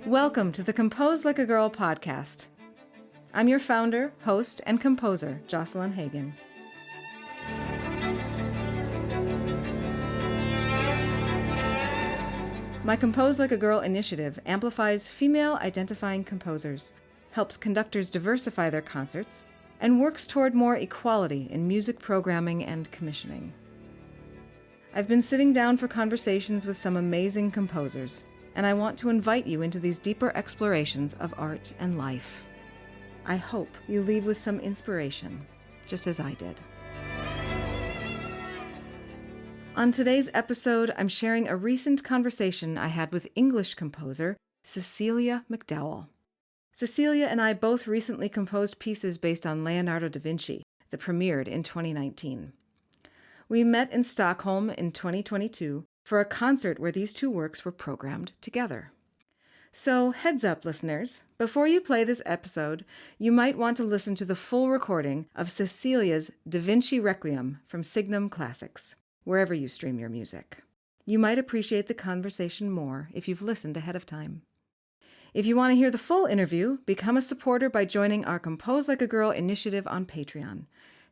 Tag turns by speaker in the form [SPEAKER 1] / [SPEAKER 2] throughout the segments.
[SPEAKER 1] Welcome to the Compose Like a Girl podcast. I'm your founder, host, and composer, Jocelyn Hagan. My Compose Like a Girl initiative amplifies female-identifying composers, helps conductors diversify their concerts, and works toward more equality in music programming and commissioning. I've been sitting down for conversations with some amazing composers, and I want to invite you into these deeper explorations of art and life. I hope you leave with some inspiration, just as I did. On today's episode, I'm sharing a recent conversation I had with English composer Cecilia McDowall. Cecilia and I both recently composed pieces based on Leonardo da Vinci that premiered in 2019. We met in Stockholm in 2022 for a concert where these two works were programmed together. So, heads up, listeners, before you play this episode, you might want to listen to the full recording of Cecilia's Da Vinci Requiem from Signum Classics, wherever you stream your music. You might appreciate the conversation more if you've listened ahead of time. If you want to hear the full interview, become a supporter by joining our Compose Like a Girl initiative on Patreon.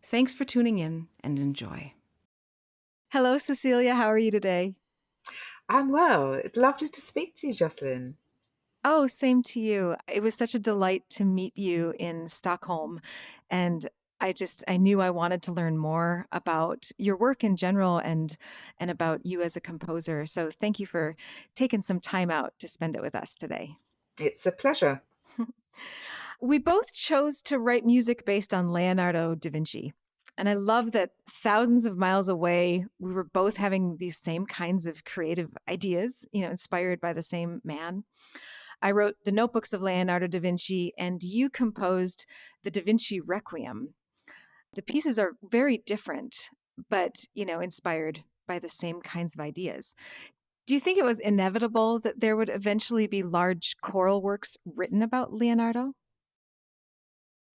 [SPEAKER 1] Thanks for tuning in and enjoy. Hello, Cecilia. How are you today?
[SPEAKER 2] I'm well. It's lovely to speak to you, Jocelyn.
[SPEAKER 1] Oh, same to you. It was such a delight to meet you in Stockholm. And I knew I wanted to learn more about your work in general and about you as a composer. So thank you for taking some time out to spend it with us today.
[SPEAKER 2] It's a pleasure.
[SPEAKER 1] We both chose to write music based on Leonardo da Vinci. And I love that thousands of miles away, we were both having these same kinds of creative ideas, inspired by the same man. I wrote the notebooks of Leonardo da Vinci, and you composed the Da Vinci Requiem. The pieces are very different, but, inspired by the same kinds of ideas. Do you think it was inevitable that there would eventually be large choral works written about Leonardo?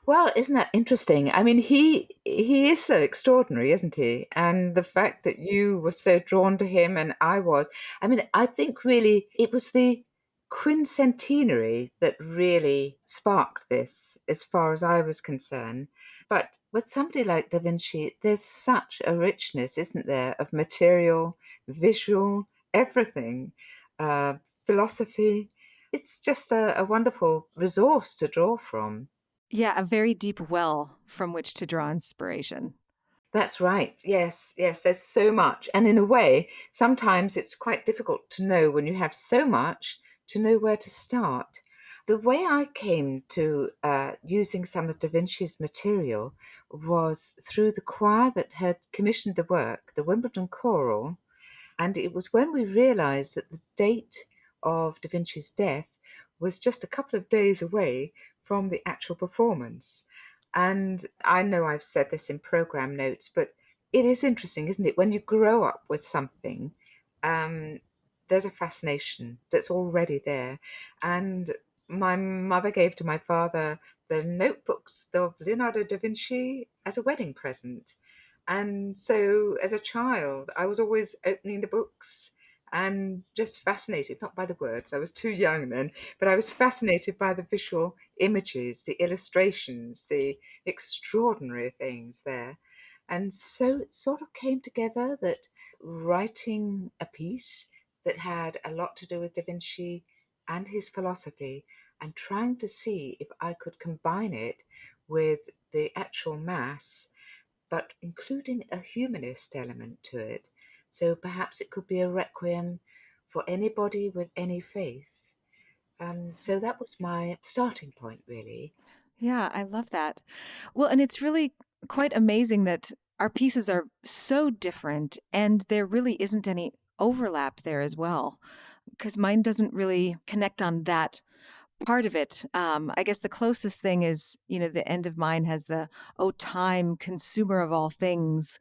[SPEAKER 2] Well, isn't that interesting? I mean, he is so extraordinary, isn't he? And the fact that you were so drawn to him and I was, I mean, I think really it was the quincentenary that really sparked this, as far as I was concerned. But with somebody like Da Vinci, there's such a richness, isn't there, of material, visual, everything, uh, philosophy. It's just a wonderful resource to draw from.
[SPEAKER 1] Yeah, a very deep well from which to draw inspiration.
[SPEAKER 2] That's right. Yes, yes, there's so much. And in a way, sometimes it's quite difficult to know when you have so much to know where to start. The way I came to using some of Da Vinci's material was through the choir that had commissioned the work, the Wimbledon Choral. And it was when we realized that the date of Da Vinci's death was just a couple of days away from the actual performance. And I know I've said this in program notes, but it is interesting, isn't it? When you grow up with something, um, there's a fascination that's already there. And my mother gave to my father the notebooks of Leonardo da Vinci as a wedding present. And so as a child, I was always opening the books and just fascinated, not by the words, I was too young then, but I was fascinated by the visual images, the illustrations, the extraordinary things there. And so it sort of came together that writing a piece that had a lot to do with Da Vinci and his philosophy, and trying to see if I could combine it with the actual mass, but including a humanist element to it. So perhaps it could be a requiem for anybody with any faith. So that was my starting point, really.
[SPEAKER 1] Yeah, I love that. Well, and it's really quite amazing that our pieces are so different and there really isn't any overlap there as well, because mine doesn't really connect on that part of it. I guess the closest thing is, the end of mine has the, oh, time, consumer of all things,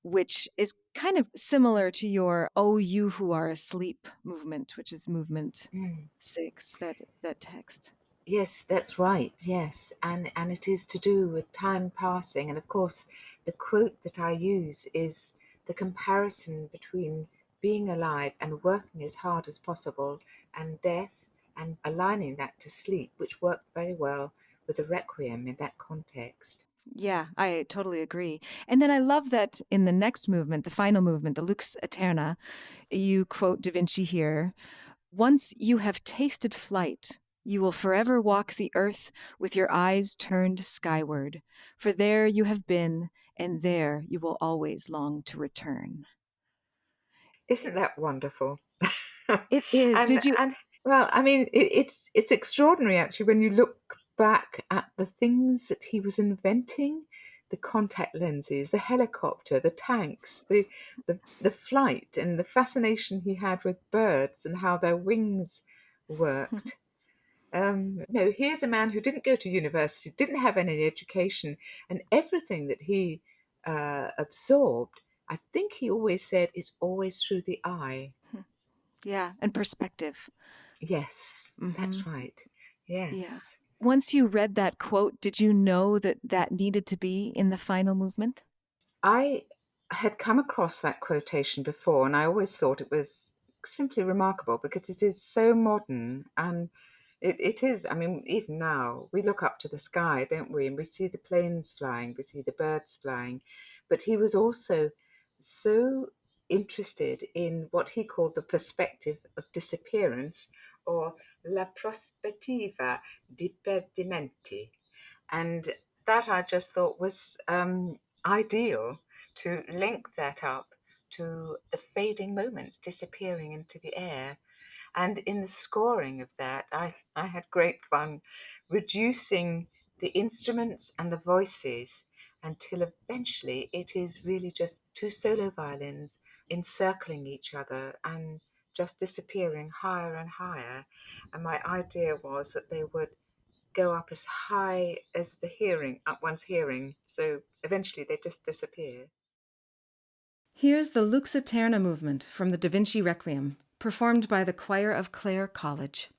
[SPEAKER 1] which is kind of similar to your, oh, you who are asleep movement, which is movement
[SPEAKER 2] Mm.
[SPEAKER 1] 6, that text.
[SPEAKER 2] Yes, that's right. Yes, and it is to do with time passing. And of course, the quote that I use is the comparison between being alive and working as hard as possible, and death, and aligning that to sleep, which worked very well with the Requiem in that context.
[SPEAKER 1] Yeah, I totally agree. And then I love that in the next movement, the final movement, the Lux Aeterna, you quote Da Vinci here: "Once you have tasted flight, you will forever walk the earth with your eyes turned skyward, for there you have been, and there you will always long to return."
[SPEAKER 2] Isn't that wonderful?
[SPEAKER 1] It is.
[SPEAKER 2] and
[SPEAKER 1] Did you?
[SPEAKER 2] and well, I mean, it's extraordinary actually when you look back at the things that he was inventing, the contact lenses, the helicopter, the tanks, the flight, and the fascination he had with birds and how their wings worked. No, here's a man who didn't go to university, didn't have any education, and everything that he absorbed, I think he always said, is always through the eye.
[SPEAKER 1] Yeah, and perspective.
[SPEAKER 2] Yes,
[SPEAKER 1] Hmm.
[SPEAKER 2] that's right.
[SPEAKER 1] Yeah.
[SPEAKER 2] Yes.
[SPEAKER 1] Once you read that quote, did you know that that needed to be in the final movement?
[SPEAKER 2] I had come across that quotation before, and I always thought it was simply remarkable because it is so modern. And it is, I mean, even now, we look up to the sky, don't we? And we see the planes flying, we see the birds flying. But he was also so interested in what he called the perspective of disappearance, or la prospettiva di perdimenti. And that I just thought was ideal to link that up to the fading moments disappearing into the air. And in the scoring of that, I had great fun reducing the instruments and the voices until eventually it is really just two solo violins encircling each other and just disappearing higher and higher. And my idea was that they would go up as high as the hearing, up one's hearing. So eventually they just disappear.
[SPEAKER 1] Here's the Lux Aeterna movement from the Da Vinci Requiem, performed by the choir of Clare College.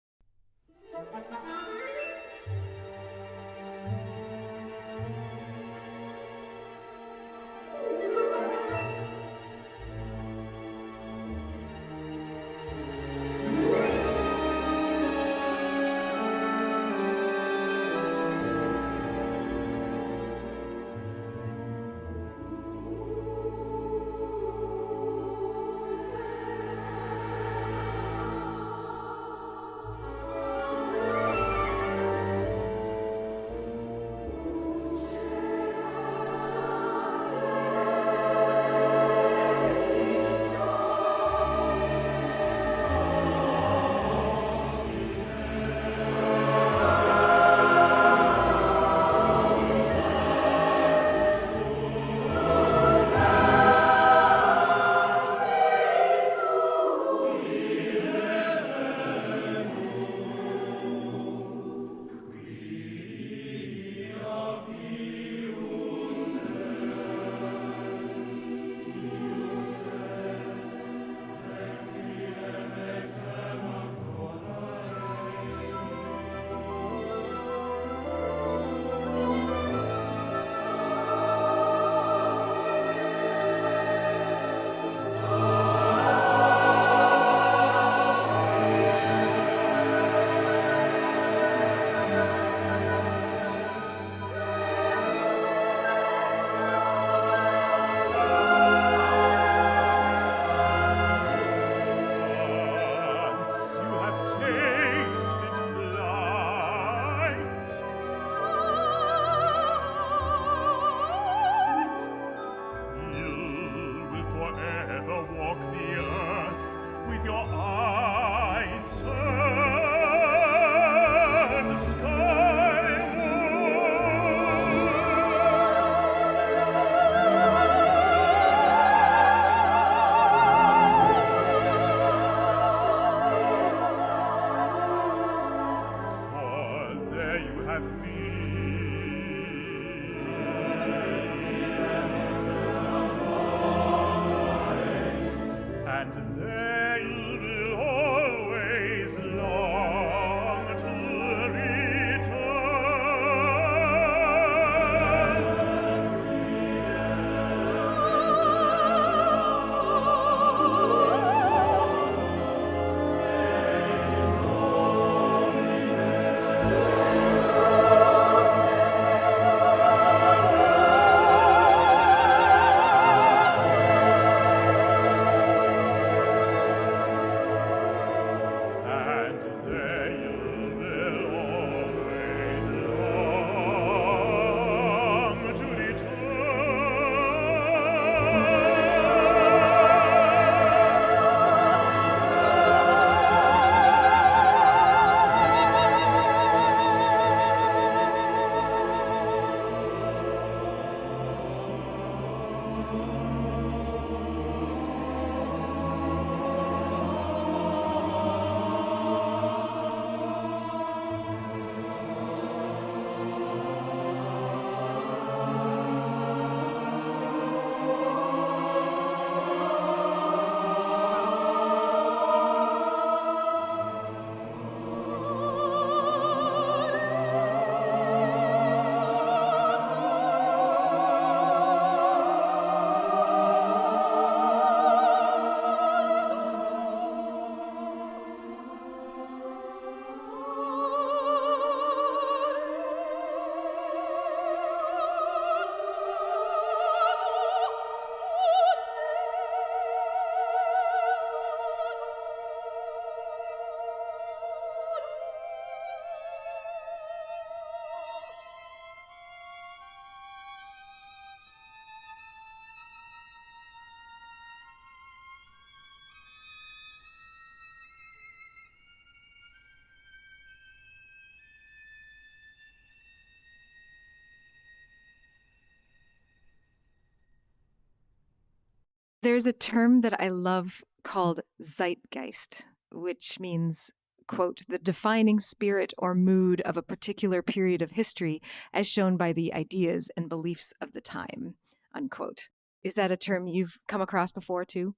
[SPEAKER 1] There's a term that I love called zeitgeist, which means, quote, the defining spirit or mood of a particular period of history as shown by the ideas and beliefs of the time, unquote. Is that a term you've come across before too?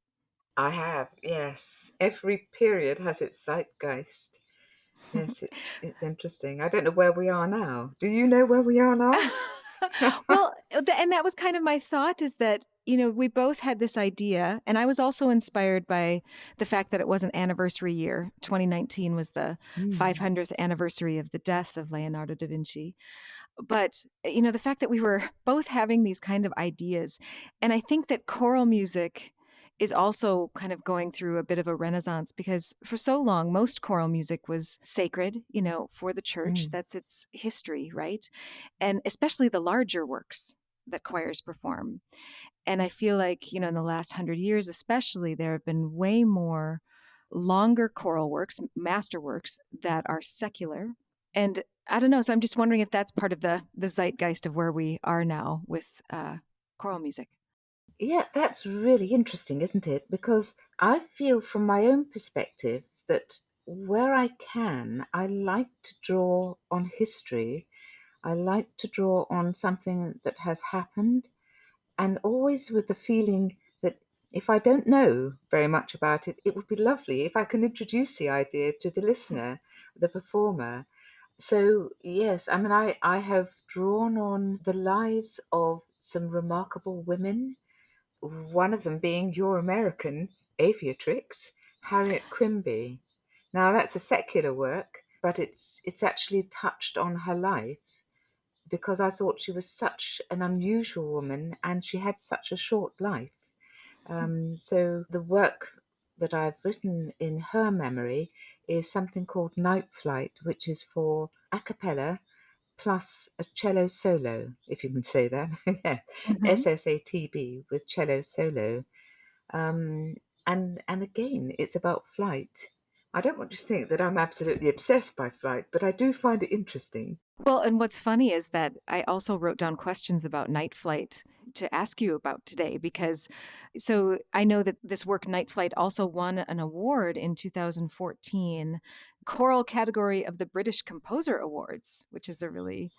[SPEAKER 2] I have, yes. Every period has its zeitgeist. Yes, it's interesting. I don't know where we are now. Do you know where we are now?
[SPEAKER 1] Well, and that was kind of my thought is that, we both had this idea. And I was also inspired by the fact that it was an anniversary year. 2019 was the
[SPEAKER 2] Mm,
[SPEAKER 1] 500th anniversary of the death of Leonardo da Vinci. But, the fact that we were both having these kind of ideas. And I think that choral music is also kind of going through a bit of a renaissance because for so long, most choral music was sacred, for the church.
[SPEAKER 2] mm.
[SPEAKER 1] That's its history, right? And especially the larger works that choirs perform. And I feel like, in the last 100 years, especially, there have been way more longer choral works, masterworks that are secular. And I don't know. So I'm just wondering if that's part of the zeitgeist of where we are now with choral music.
[SPEAKER 2] Yeah, that's really interesting, isn't it? Because I feel from my own perspective that where I can, I like to draw on history. I like to draw on something that has happened, and always with the feeling that if I don't know very much about it, it would be lovely if I can introduce the idea to the listener, the performer. So, yes, I mean, I have drawn on the lives of some remarkable women, one of them being your American aviatrix, Harriet Quimby. Now, that's a secular work, but it's actually touched on her life because I thought she was such an unusual woman and she had such a short life. So the work that I've written in her memory is something called Night Flight, which is for a cappella plus a cello solo, if you can say that. Yeah,
[SPEAKER 1] Hmm.
[SPEAKER 2] SSATB with cello solo. Um, and again, it's about flight. I don't want to think that I'm absolutely obsessed by flight, but I do find it interesting.
[SPEAKER 1] Well, and what's funny is that I also wrote down questions about Night Flight to ask you about today because so I know that this work Night Flight also won an award in 2014 choral category of the British Composer Awards, which is a really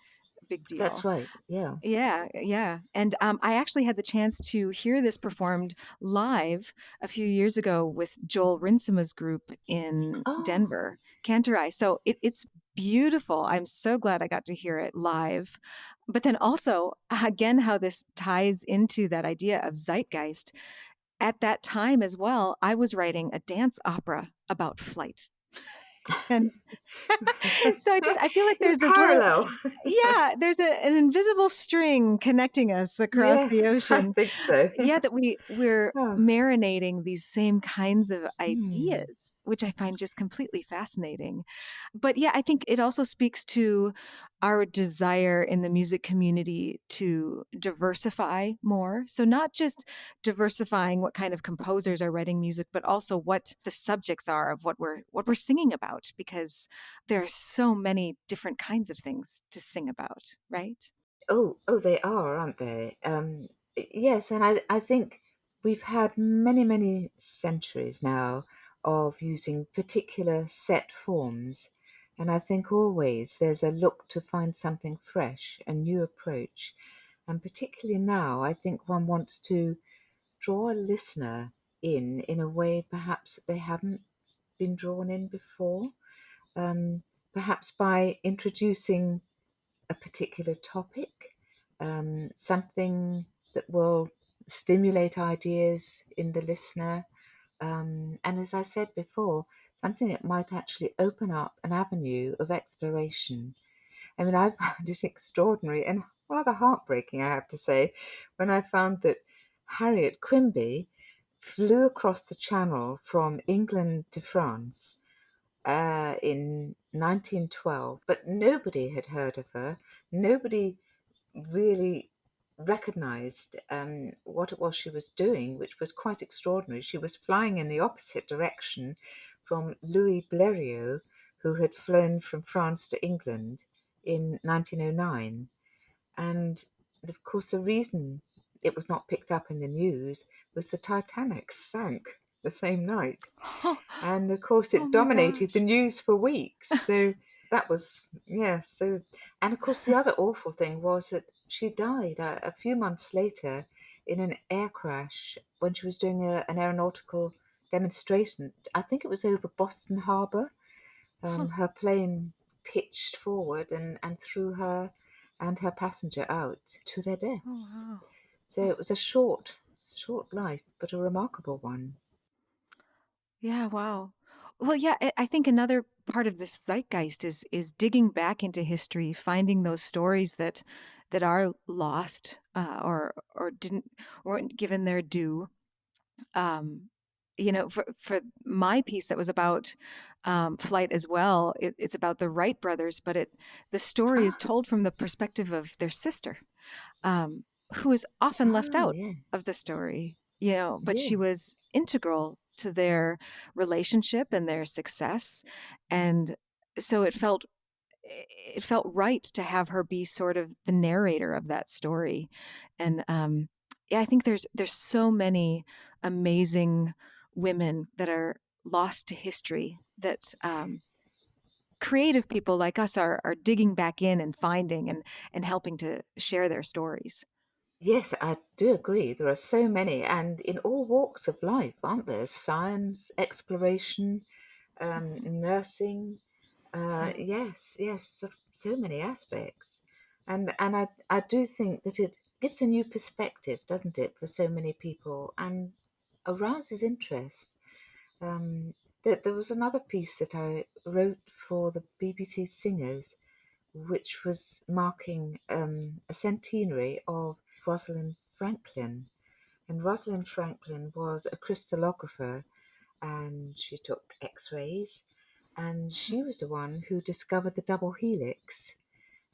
[SPEAKER 1] big
[SPEAKER 2] That's
[SPEAKER 1] deal.
[SPEAKER 2] right. Yeah.
[SPEAKER 1] Yeah, yeah. And I actually had the chance to hear this performed live a few years ago with Joel Rinsema's group in
[SPEAKER 2] Oh,
[SPEAKER 1] Denver, Cantorai. So it's beautiful. I'm so glad I got to hear it live. But then also, again, how this ties into that idea of zeitgeist. At that time as well, I was writing a dance opera about flight. And so I feel like
[SPEAKER 2] in
[SPEAKER 1] there's this little,
[SPEAKER 2] parallel.
[SPEAKER 1] yeah, there's an invisible string connecting us across
[SPEAKER 2] Yeah,
[SPEAKER 1] the
[SPEAKER 2] I
[SPEAKER 1] ocean.
[SPEAKER 2] think so.
[SPEAKER 1] Yeah, that we're
[SPEAKER 2] Oh,
[SPEAKER 1] marinating these same kinds of
[SPEAKER 2] hmm.
[SPEAKER 1] ideas, which I find just completely fascinating. But yeah, I think it also speaks to our desire in the music community to diversify more. So not just diversifying what kind of composers are writing music, but also what the subjects are of what we're singing about, because there are so many different kinds of things to sing about, right?
[SPEAKER 2] Oh, they are, aren't they? Yes, and I think we've had many, many centuries now of using particular set forms. And I think always there's a look to find something fresh, a new approach. And particularly now, I think one wants to draw a listener in a way perhaps that they haven't been drawn in before. Perhaps by introducing a particular topic, something that will stimulate ideas in the listener. And as I said before, something that might actually open up an avenue of exploration. I mean, I found it extraordinary and rather heartbreaking, I have to say, when I found that Harriet Quimby flew across the channel from England to France in 1912, but nobody had heard of her. Nobody really recognized what it was she was doing, which was quite extraordinary. She was flying in the opposite direction from Louis Blériot, who had flown from France to England in 1909. And of course, the reason it was not picked up in the news was the Titanic sank the same night. And of course,
[SPEAKER 1] Oh
[SPEAKER 2] it
[SPEAKER 1] my
[SPEAKER 2] dominated the
[SPEAKER 1] gosh.
[SPEAKER 2] news for weeks. So that was, yeah. So, and of course, the other awful thing was that she died a few months later in an air crash when she was doing an aeronautical demonstration. I think it was over Boston Harbor.
[SPEAKER 1] Huh.
[SPEAKER 2] Her plane pitched forward and threw her and her passenger out to their
[SPEAKER 1] Oh
[SPEAKER 2] deaths.
[SPEAKER 1] wow.
[SPEAKER 2] So
[SPEAKER 1] Huh.
[SPEAKER 2] it was a short life, but a remarkable one.
[SPEAKER 1] Yeah, wow. Well, yeah, I think another part of this zeitgeist is digging back into history, finding those stories that are lost, or didn't weren't given their due. Um, for my piece that was about flight as well, it's about the Wright brothers, but the story is
[SPEAKER 2] Ah,
[SPEAKER 1] told from the perspective of their sister, um, who is often left
[SPEAKER 2] oh,
[SPEAKER 1] out
[SPEAKER 2] yeah,
[SPEAKER 1] of the story, but
[SPEAKER 2] yeah.
[SPEAKER 1] she was integral to their relationship and their success. And so it felt right to have her be sort of the narrator of that story. And yeah, I think there's so many amazing women that are lost to history that creative people like us are digging back in and finding and helping to share their stories.
[SPEAKER 2] Yes, I do agree. There are so many, and in all walks of life, aren't there? Science, exploration, nursing. Yes, yes, so many aspects, and I do think that it gives a new perspective, doesn't it, for so many people, and arouses interest. Um, there was another piece that I wrote for the BBC Singers, which was marking a centenary of Rosalind Franklin. And Rosalind Franklin was a crystallographer and she took x rays. And she was the one who discovered the double helix.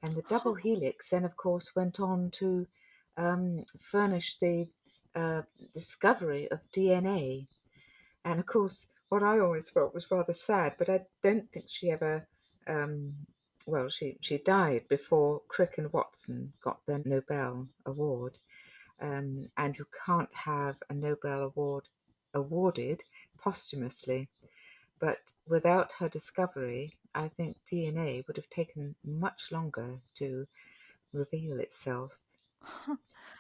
[SPEAKER 2] And the double
[SPEAKER 1] Oh,
[SPEAKER 2] helix then, of course, went on to furnish the uh, discovery of DNA. And of course, what I always felt was rather sad, but I don't think she ever, um, well, she died before Crick and Watson got the Nobel Award. And you can't have a Nobel Award awarded posthumously. But without her discovery, I think DNA would have taken much longer to reveal itself.
[SPEAKER 1] huh.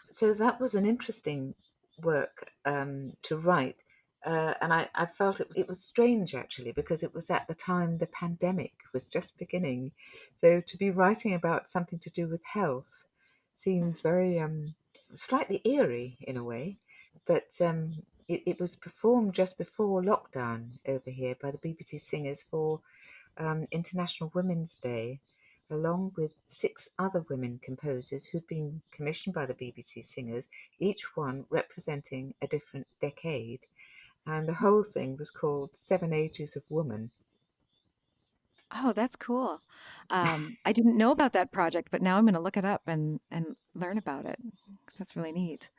[SPEAKER 2] So that was an interesting work to write. And I felt it was strange actually because it was at the time the pandemic was just beginning. So to be writing about something to do with health seemed very slightly eerie in a way. But it was performed just before lockdown over here by the BBC Singers for International Women's Day, along with six other women composers who'd been commissioned by the BBC Singers, each one representing a different decade. And the whole thing was called Seven Ages of Woman.
[SPEAKER 1] Oh, that's cool. I didn't know about that project, but now I'm going to look it up and learn about it because that's really neat.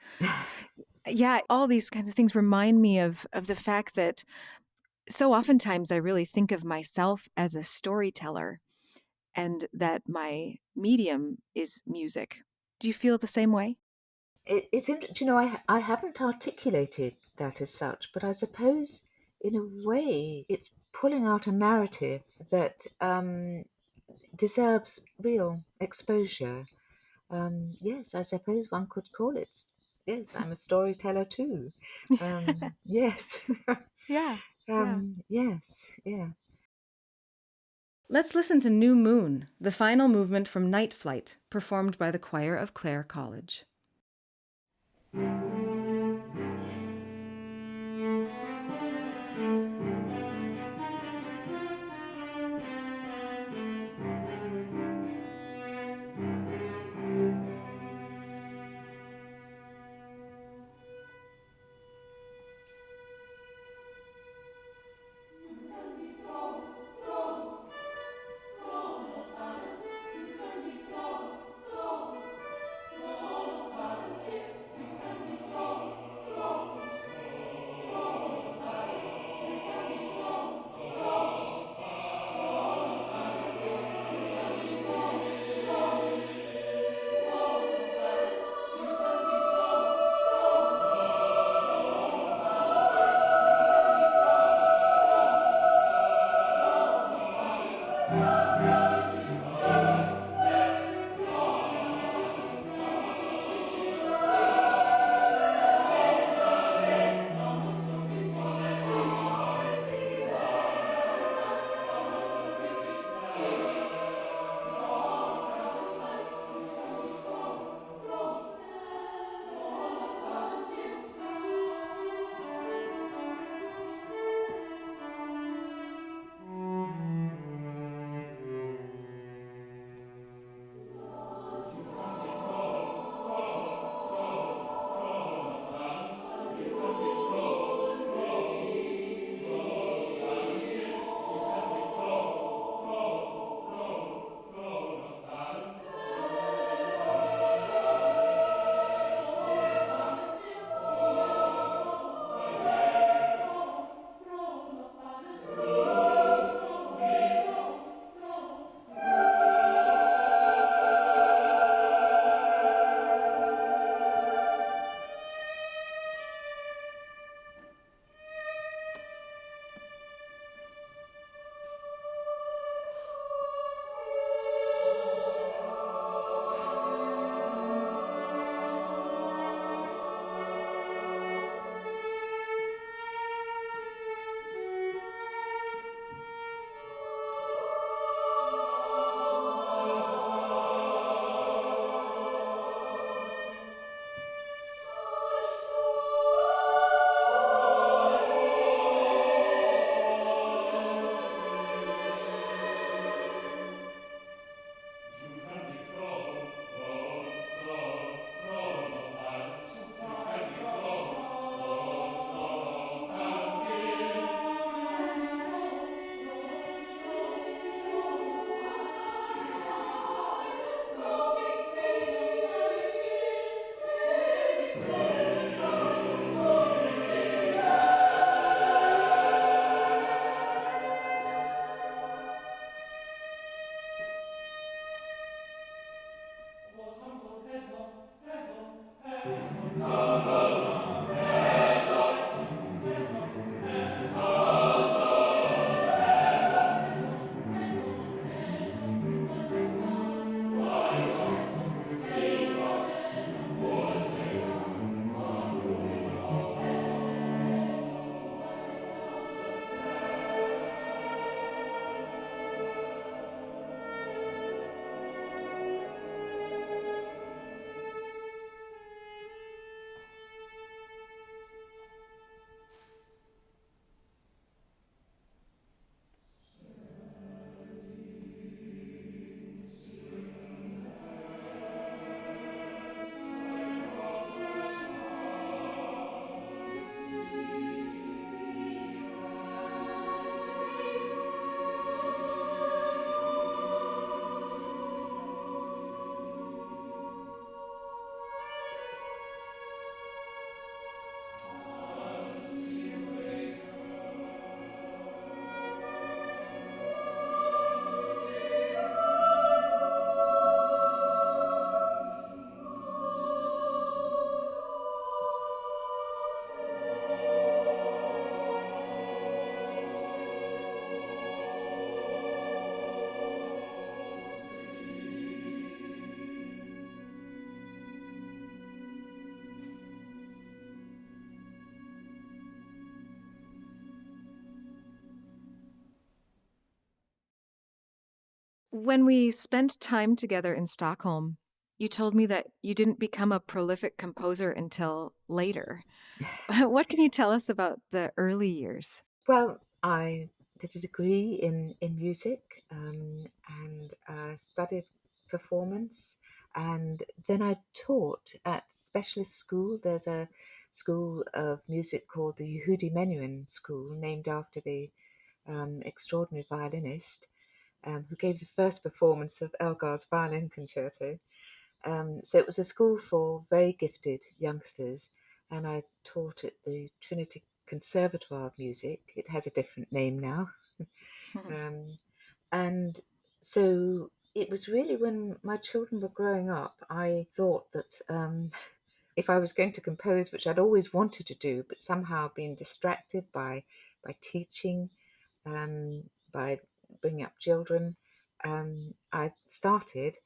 [SPEAKER 1] Yeah, all these kinds of things remind me of the fact that so oftentimes I really think of myself as a storyteller and that my medium is music. Do you feel the same way?
[SPEAKER 2] It's interesting, I haven't articulated that as such, but I suppose in a way it's pulling out a narrative that deserves real exposure. Yes, I suppose one could call it. Yes, I'm a storyteller too. Yes.
[SPEAKER 1] Yeah, yeah.
[SPEAKER 2] Yes, yeah.
[SPEAKER 1] Let's listen to New Moon, the final movement from Night Flight, performed by the choir of Clare College. When we spent time together in Stockholm, you told me that you didn't become a prolific composer until later. What can you tell us about the early years?
[SPEAKER 2] Well, I did a degree in music, and studied performance. And then I taught at specialist school. There's a school of music called the Yehudi Menuhin School, named after the extraordinary violinist who gave the first performance of Elgar's violin concerto. So it was a school for very gifted youngsters, and I taught at the Trinity Conservatoire of Music. It has a different name now. um, and so it was really when my children were growing up, I thought that if I was going to compose, which I'd always wanted to do, but somehow been distracted by teaching, by bringing up children, I started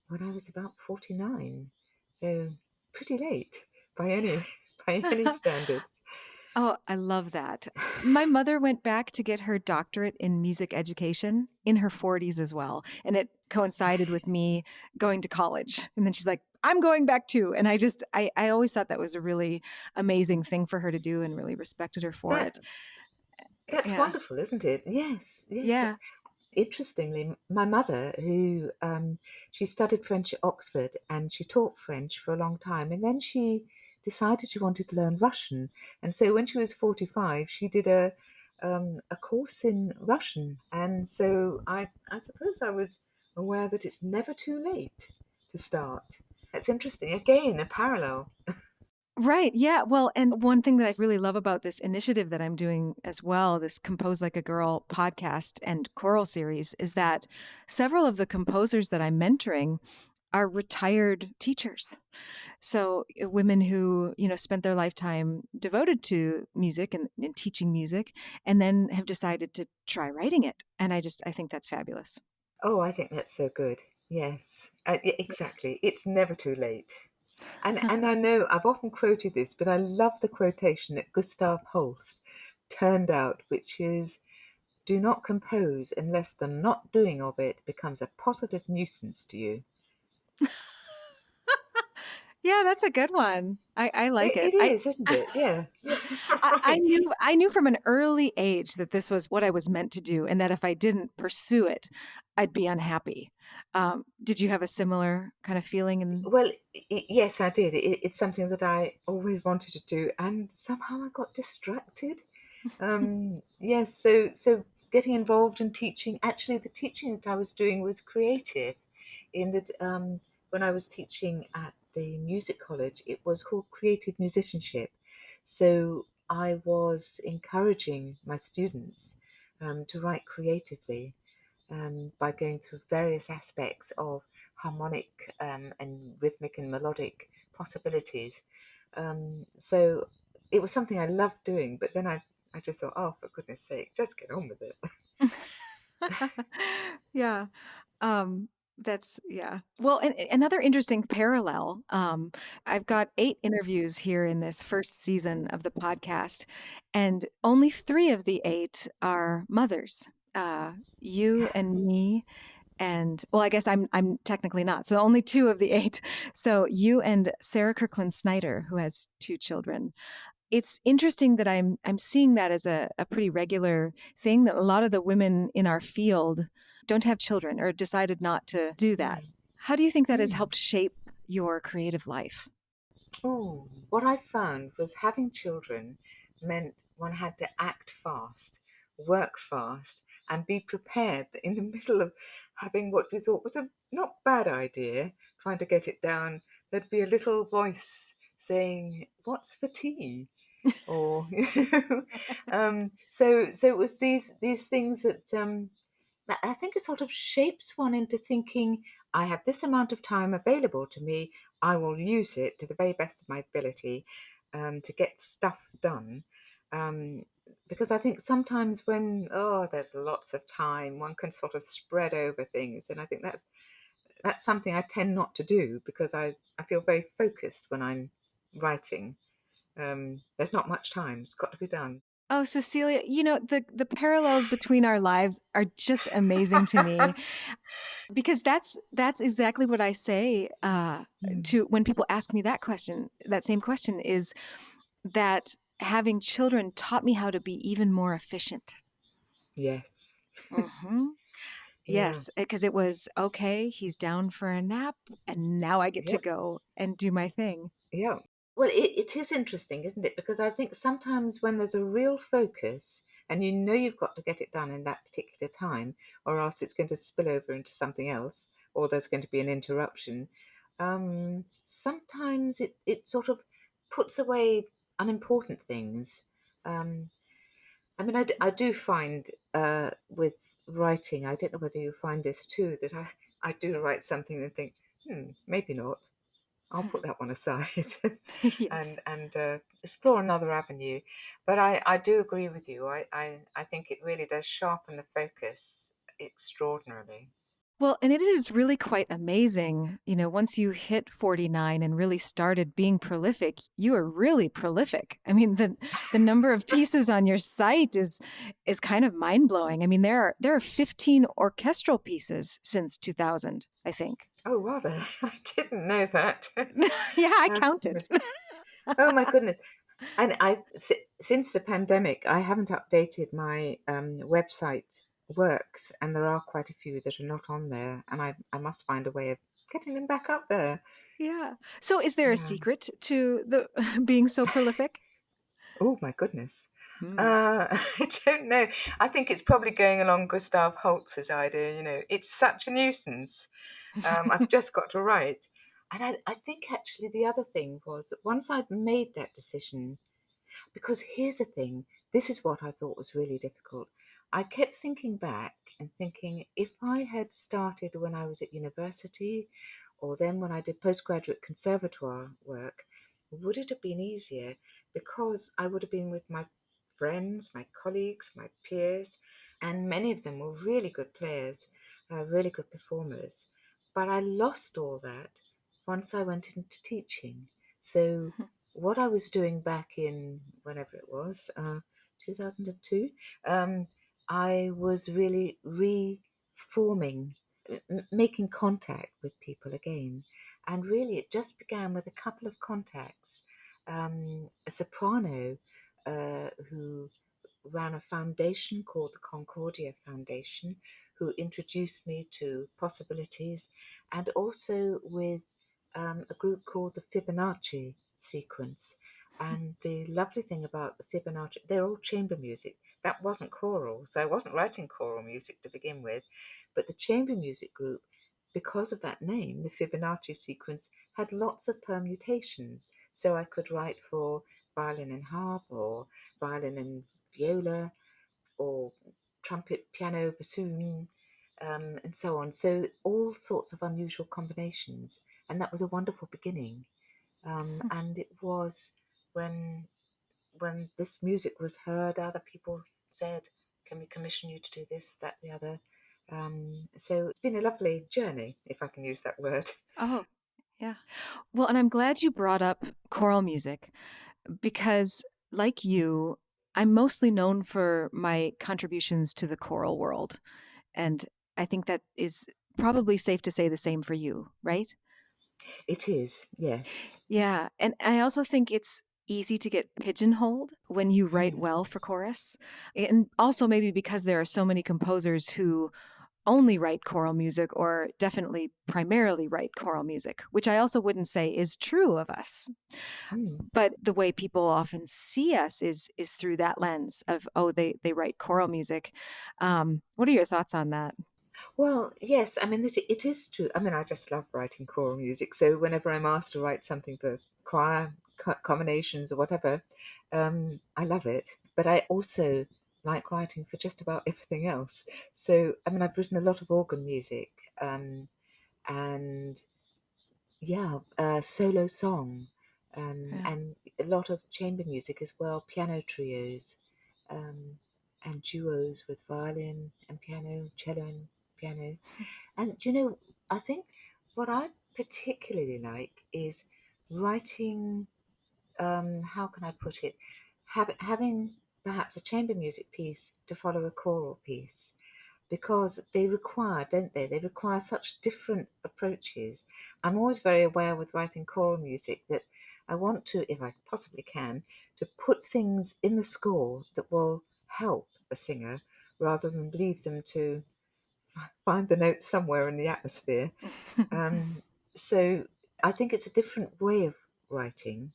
[SPEAKER 2] when I was about 49, so pretty late by any by any standards.
[SPEAKER 1] Oh, I love that. My mother went back to get her doctorate in music education in her 40s as well. And it coincided with me going to college. And then she's like, I'm going back too. And I always thought that was a really amazing thing for her to do and really respected her for
[SPEAKER 2] That
[SPEAKER 1] it.
[SPEAKER 2] that's
[SPEAKER 1] Yeah.
[SPEAKER 2] wonderful, isn't it? Yes, yes.
[SPEAKER 1] Yeah.
[SPEAKER 2] Interestingly, my mother, who she studied French at Oxford and she taught French for a long time, and then she decided she wanted to learn Russian, and so when she was 45, she did a course in Russian, and so I suppose I was aware that it's never too late to start. That's interesting. Again, a parallel.
[SPEAKER 1] Right. Yeah. Well, and one thing that I really love about this initiative that I'm doing as well, this Compose Like a Girl podcast and choral series, is that several of the composers that I'm mentoring are retired teachers. So women who, spent their lifetime devoted to music and teaching music and then have decided to try writing it. And I think that's fabulous.
[SPEAKER 2] Oh, I think that's so good. Yes, yeah, exactly. It's never too late. And I know I've often quoted this, but I love the quotation that Gustav Holst turned out, which is, "Do not compose unless the not doing of it becomes a positive nuisance to you."
[SPEAKER 1] Yeah, that's a good one. I like it.
[SPEAKER 2] It is, isn't it? Yeah, yeah,
[SPEAKER 1] I
[SPEAKER 2] right.
[SPEAKER 1] knew from an early age that this was what I was meant to do, and that if I didn't pursue it, I'd be unhappy. Did you have a similar kind of feeling?
[SPEAKER 2] Well, yes, I did. It's something that I always wanted to do, and somehow I got distracted. Yes, so getting involved in teaching. Actually, the teaching that I was doing was creative, in that when I was teaching at the music college, it was called creative musicianship. So I was encouraging my students to write creatively by going through various aspects of harmonic and rhythmic and melodic possibilities. So it was something I loved doing, but then I just thought, oh, for goodness sake, just get on with it.
[SPEAKER 1] Yeah. That's yeah. Well, and another interesting parallel. I've got 8 interviews here in this first season of the podcast, and only 3 of the 8 are mothers. You and me, and well, I guess I'm technically not. So only 2 of the 8. So you and Sarah Kirkland Snyder, who has 2 children. It's interesting that I'm seeing that as a pretty regular thing, that a lot of the women in our field don't have children or decided not to do that.
[SPEAKER 2] Mm.
[SPEAKER 1] How do you think that has
[SPEAKER 2] Mm.
[SPEAKER 1] helped shape your creative life?
[SPEAKER 2] Oh, what I found was having children meant one had to act fast, work fast, and be prepared that in the middle of having what we thought was a not bad idea, trying to get it down, there'd be a little voice saying, "What's for tea?" Or so it was these things that I think it sort of shapes one into thinking, I have this amount of time available to me, I will use it to the very best of my ability to get stuff done. Um, because I think sometimes when there's lots of time, one can sort of spread over things, and I think that's something I tend not to do because I feel very focused when I'm writing. There's not much time; it's got to be done.
[SPEAKER 1] Oh, Cecilia, the parallels between our lives are just amazing to me, because that's exactly what I say
[SPEAKER 2] Mm.
[SPEAKER 1] to when people ask me that question. That same question is that having children taught me how to be even more efficient.
[SPEAKER 2] Yes.
[SPEAKER 1] Hmm.
[SPEAKER 2] Yeah.
[SPEAKER 1] Yes, because it was okay. He's down for a nap, and now I get to
[SPEAKER 2] Yep.
[SPEAKER 1] go and do my thing.
[SPEAKER 2] Yeah. Well, it is interesting, isn't it? Because I think sometimes when there's a real focus and you know you've got to get it done in that particular time, or else it's going to spill over into something else, or there's going to be an interruption, sometimes it sort of puts away unimportant things. Um, I mean, I do find with writing, I don't know whether you find this too, that I do write something and think, maybe not. I'll put that one aside
[SPEAKER 1] Yes.
[SPEAKER 2] and explore another avenue. But I do agree with you. I think it really does sharpen the focus extraordinarily.
[SPEAKER 1] Well, and it is really quite amazing. Once you hit 49 and really started being prolific, you are really prolific. I mean, the number of pieces on your site is kind of mind-blowing. I mean, there are 15 orchestral pieces since 2000, I think.
[SPEAKER 2] Oh, rather, I didn't know that.
[SPEAKER 1] Yeah, I
[SPEAKER 2] Oh,
[SPEAKER 1] counted.
[SPEAKER 2] goodness. Oh, my goodness. And since the pandemic, I haven't updated my website works, and there are quite a few that are not on there, and I must find a way of getting them back up there.
[SPEAKER 1] Yeah. So is there a
[SPEAKER 2] Yeah.
[SPEAKER 1] secret to the being so prolific?
[SPEAKER 2] Oh my goodness.
[SPEAKER 1] Hmm.
[SPEAKER 2] I don't know. I think it's probably going along Gustav Holst's idea. It's such a nuisance. I've just got to write. And I think actually the other thing was that once I'd made that decision, because here's the thing, this is what I thought was really difficult. I kept thinking back and thinking if I had started when I was at university or then when I did postgraduate conservatoire work, would it have been easier? Because I would have been with my friends, my colleagues, my peers, and many of them were really good players, really good performers. But I lost all that once I went into teaching. So what I was doing back in whenever it was, 2002, I was really reforming, making contact with people again. And really, it just began with a couple of contacts. A soprano who ran a foundation called the Concordia Foundation, who introduced me to possibilities, and also with a group called the Fibonacci sequence. And the lovely thing about the Fibonacci, they're all chamber music. That wasn't choral, so I wasn't writing choral music to begin with. But the chamber music group, because of that name, the Fibonacci sequence, had lots of permutations. So I could write for violin and harp, or violin and viola, or trumpet, piano, bassoon, and so on. So all sorts of unusual combinations. And that was a wonderful beginning. And it was when this music was heard, other people said, "Can we commission you to do this, that, the other?" So it's been a lovely journey, if I can use that word.
[SPEAKER 1] Oh, yeah. Well, and I'm glad you brought up choral music because, like you, I'm mostly known for my contributions to the choral world. And I think that is probably safe to say the same for you, right?
[SPEAKER 2] It is, yes.
[SPEAKER 1] Yeah. And I also think it's easy to get pigeonholed when you write
[SPEAKER 2] Mm,
[SPEAKER 1] well for chorus. And also, maybe because there are so many composers who only write choral music or definitely primarily write choral music, which I also wouldn't say is true of us.
[SPEAKER 2] mm.
[SPEAKER 1] But the way people often see us is through that lens of, oh, they write choral music. What are your thoughts on that?
[SPEAKER 2] Well, yes, I mean, it is true. I mean, I just love writing choral music. So whenever I'm asked to write something for choir combinations or whatever, I love it. But I also like writing for just about everything else. So, I mean, I've written a lot of organ music, and yeah, solo song,
[SPEAKER 1] Yeah.
[SPEAKER 2] and a lot of chamber music as well, piano trios, um, and duos with violin and piano, cello and piano. And I think what I particularly like is writing, how can I put it? Having perhaps a chamber music piece to follow a choral piece, because they require, don't they? They require such different approaches. I'm always very aware with writing choral music that I want to, if I possibly can, to put things in the score that will help a singer rather than leave them to find the notes somewhere in the atmosphere. Um, so I think it's a different way of writing.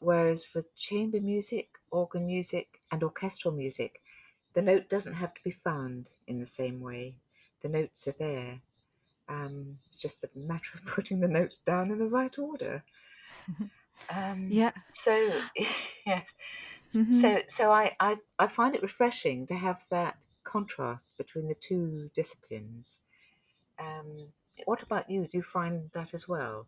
[SPEAKER 2] Whereas for chamber music, organ music, and orchestral music, the note doesn't have to be found in the same way. The notes are there. It's just a matter of putting the notes down in the right order.
[SPEAKER 1] Yeah.
[SPEAKER 2] So yes,
[SPEAKER 1] Hmm.
[SPEAKER 2] so I find it refreshing to have that contrast between the two disciplines. Um, what about you? Do you find that as well?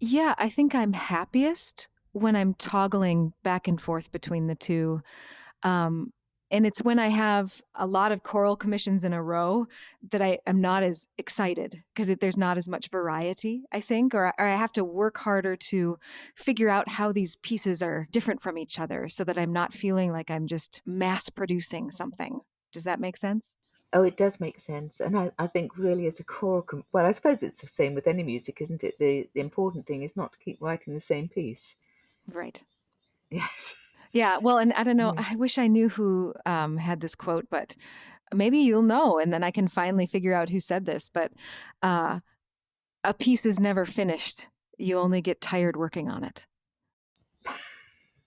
[SPEAKER 1] Yeah, I think I'm happiest when I'm toggling back and forth between the two. Um, And it's when I have a lot of choral commissions in a row that I am not as excited because there's not as much variety, I think, or I have to work harder to figure out how these pieces are different from each other so that I'm not feeling like I'm just mass producing something. Does that make sense?
[SPEAKER 2] Oh, it does make sense. And I think really as a choral, well, I suppose it's the same with any music, isn't it? The important thing is not to keep writing the same piece.
[SPEAKER 1] Right.
[SPEAKER 2] Yes.
[SPEAKER 1] Yeah. Well, and I don't know,
[SPEAKER 2] Mm.
[SPEAKER 1] I wish I knew who had this quote, but maybe you'll know, and then I can finally figure out who said this. But uh, a piece is never finished. You only get tired working on it.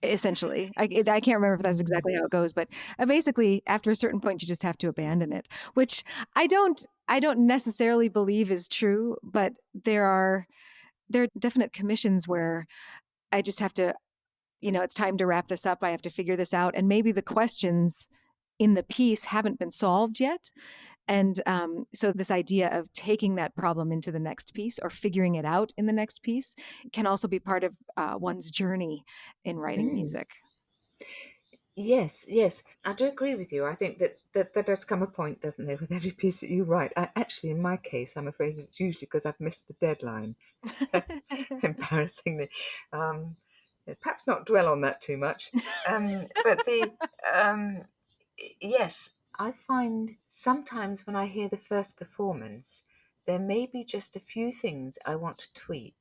[SPEAKER 1] Essentially, I can't remember if that's
[SPEAKER 2] Mm.
[SPEAKER 1] exactly how it goes, but basically, after a certain point, you just have to abandon it. Which I don't necessarily believe is true, but there are definite commissions where I just have to, it's time to wrap this up. I have to figure this out, and maybe the questions in the piece haven't been solved yet. And so, this idea of taking that problem into the next piece or figuring it out in the next piece can also be part of one's journey in writing
[SPEAKER 2] Mm.
[SPEAKER 1] music.
[SPEAKER 2] Yes, yes, I do agree with you. I think that there does come a point, doesn't there, with every piece that you write. Actually, in my case, I'm afraid it's usually because I've missed the deadline. That's embarrassingly. Um, Perhaps not dwell on that too much. But um, yes, I find sometimes when I hear the first performance, there may be just a few things I want to tweak.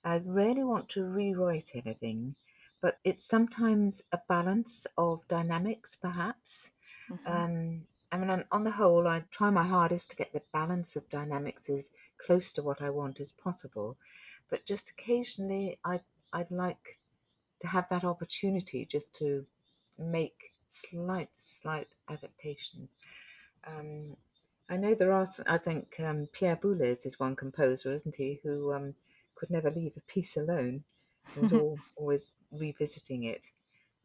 [SPEAKER 2] I really want to rewrite anything, but it's sometimes a balance of dynamics, perhaps.
[SPEAKER 1] Mhm.
[SPEAKER 2] I mean, on the whole, I try my hardest to get the balance of dynamics as close to what I want as possible, but just occasionally, I'd like to have that opportunity just to make slight adaptation. Um, I know there are, I think Pierre Boulez is one composer, isn't he, who could never leave a piece alone. He was always revisiting it.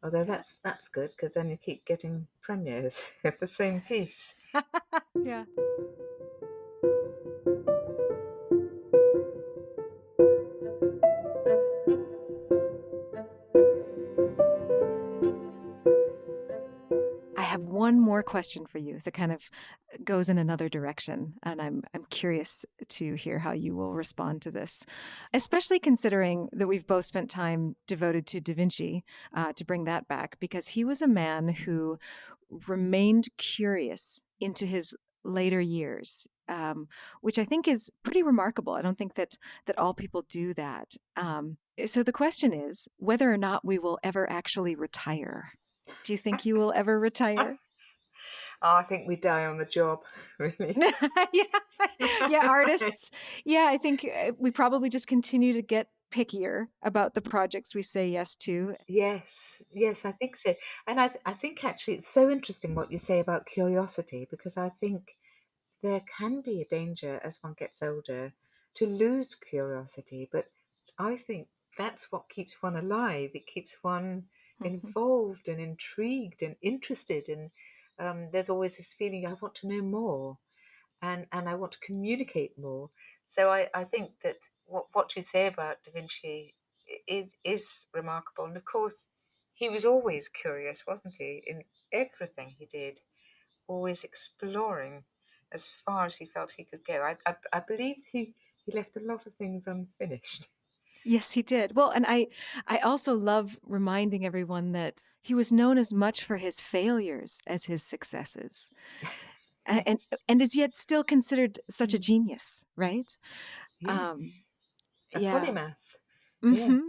[SPEAKER 2] Although
[SPEAKER 1] Yeah.
[SPEAKER 2] that's good because then you keep getting premieres of the same piece.
[SPEAKER 1] Yeah. I have one more question for you that kind of goes in another direction, and I'm curious to hear how you will respond to this, especially considering that we've both spent time devoted to Da Vinci, to bring that back, because he was a man who remained curious into his later years, which I think is pretty remarkable. I don't think that all people do that. So the question is whether or not we will ever actually retire. Do you think you will ever retire?
[SPEAKER 2] Oh, I think we die on the job, really.
[SPEAKER 1] Yeah. Yeah, artists. Yeah, I think we probably just continue to get pickier about the projects we say yes to.
[SPEAKER 2] Yes, yes, I think so. And I think actually it's so interesting what you say about curiosity because I think there can be a danger as one gets older to lose curiosity, but I think that's what keeps one alive. It keeps one
[SPEAKER 1] Mhm.
[SPEAKER 2] involved and intrigued and interested, and there's always this feeling I want to know more and I want to communicate more. So I think that what you say about Da Vinci is remarkable, and of course he was always curious, wasn't he, in everything he did, always exploring as far as he felt he could go. I believe he left a lot of things unfinished.
[SPEAKER 1] Yes, he did. Well, and I also love reminding everyone that he was known as much for his failures as his successes. And
[SPEAKER 2] Yes.
[SPEAKER 1] and is yet still considered such a
[SPEAKER 2] Mm.
[SPEAKER 1] genius, right? Um,
[SPEAKER 2] Yes. A
[SPEAKER 1] yeah.
[SPEAKER 2] polymath.
[SPEAKER 1] Hmm.
[SPEAKER 2] Yes.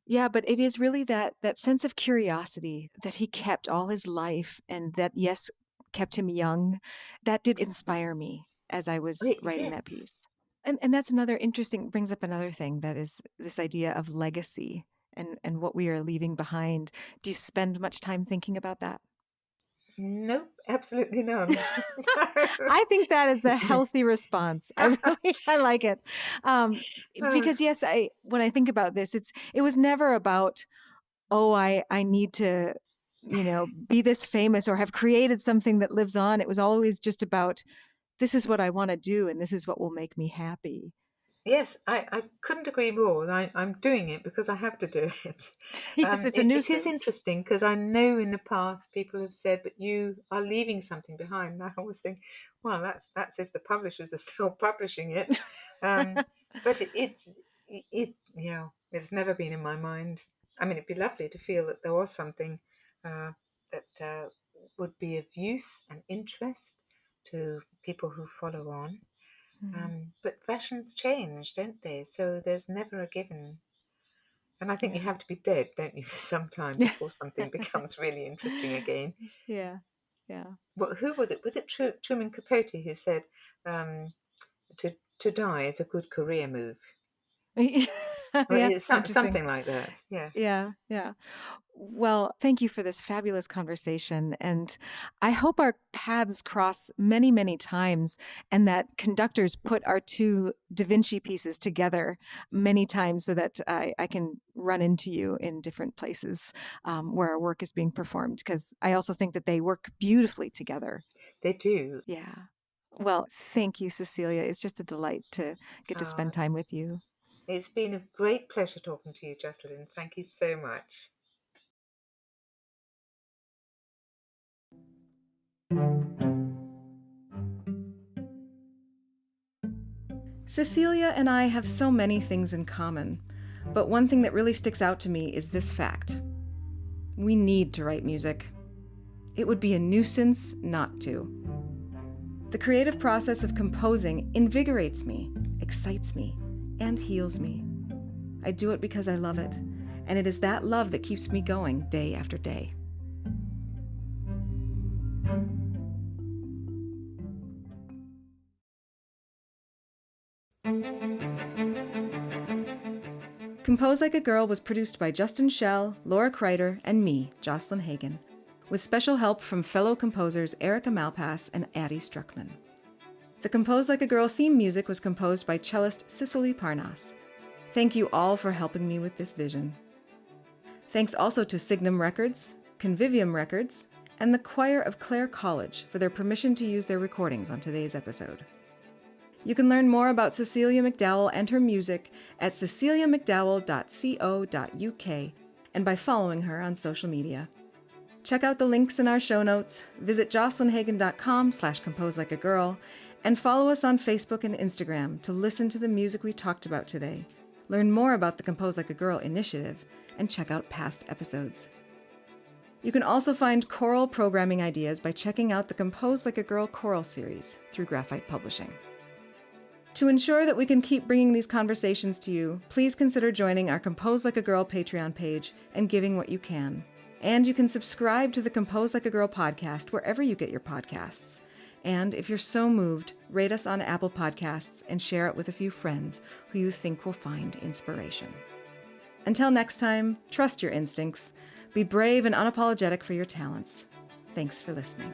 [SPEAKER 1] Yeah, but it is really that sense of curiosity that he kept all his life, and that, yes, kept him young. That did inspire me as I was writing
[SPEAKER 2] Yeah.
[SPEAKER 1] that piece. And that's another interesting, brings up another thing, that is this idea of legacy and what we are leaving behind. Do you spend much time thinking about that?
[SPEAKER 2] Nope, absolutely none. No.
[SPEAKER 1] I think that is a healthy response. I like it. Um,
[SPEAKER 2] Oh,
[SPEAKER 1] because yes, when I think about this, it was never about, oh, I need to, be this famous or have created something that lives on. It was always just about, this is what I want to do and this is what will make me happy.
[SPEAKER 2] Yes, I couldn't agree more. I'm doing it because I have to do it.
[SPEAKER 1] Yes, it's a
[SPEAKER 2] It is
[SPEAKER 1] nuisance.
[SPEAKER 2] interesting because I know in the past people have said, "But you are leaving something behind." And I always think, well, that's if the publishers are still publishing it. Um, but it's never been in my mind. I mean, it'd be lovely to feel that there was something that would be of use and interest to people who follow on.
[SPEAKER 1] Mhm.
[SPEAKER 2] But fashions change, don't they? So there's never a given. And I think you
[SPEAKER 1] Yeah.
[SPEAKER 2] have to be dead, don't you, for some time before something becomes really interesting again.
[SPEAKER 1] Yeah. Yeah.
[SPEAKER 2] Well, who was it? Was it Truman Capote who said um, to die is a good career move? Well,
[SPEAKER 1] Yeah.
[SPEAKER 2] it's
[SPEAKER 1] Interesting.
[SPEAKER 2] something like that. Yeah,
[SPEAKER 1] Yeah. Yeah. Well, thank you for this fabulous conversation. And I hope our paths cross many, many times and that conductors put our two Da Vinci pieces together many times so that I can run into you in different places where our work is being performed, because I also think that they work beautifully together.
[SPEAKER 2] they do.
[SPEAKER 1] Yeah. Well, thank you, Cecilia. It's just a delight to get to
[SPEAKER 2] Uh,
[SPEAKER 1] spend time with you.
[SPEAKER 2] it's been a great pleasure talking to you, Jocelyn. Thank you so much.
[SPEAKER 1] Cecilia and I have so many things in common, but one thing that really sticks out to me is this fact: we need to write music. It would be a nuisance not to. The creative process of composing invigorates me, excites me, and heals me. I do it because I love it, and it is that love that keeps me going day after day. Compose Like a Girl was produced by Justin Schell, Laura Kreider, and me, Jocelyn Hagen, with special help from fellow composers Erica Malpass and Addie Struckman. The Compose Like a Girl theme music was composed by cellist Cicely Parnas. Thank you all for helping me with this vision. Thanks also to Signum Records, Convivium Records, and the Choir of Clare College for their permission to use their recordings on today's episode. You can learn more about Cecilia McDowall and her music at ceciliamcdowell.co.uk and by following her on social media. Check out the links in our show notes, visit jocelynhagen.com/composelikeagirl, and follow us on Facebook and Instagram to listen to the music we talked about today, learn more about the Compose Like a Girl initiative, and check out past episodes. You can also find choral programming ideas by checking out the Compose Like a Girl choral series through Graphite Publishing. To ensure that we can keep bringing these conversations to you, please consider joining our Compose Like a Girl Patreon page and giving what you can. And you can subscribe to the Compose Like a Girl podcast wherever you get your podcasts. And if you're so moved, rate us on Apple Podcasts and share it with a few friends who you think will find inspiration. Until next time, trust your instincts. Be brave and unapologetic for your talents. Thanks for listening.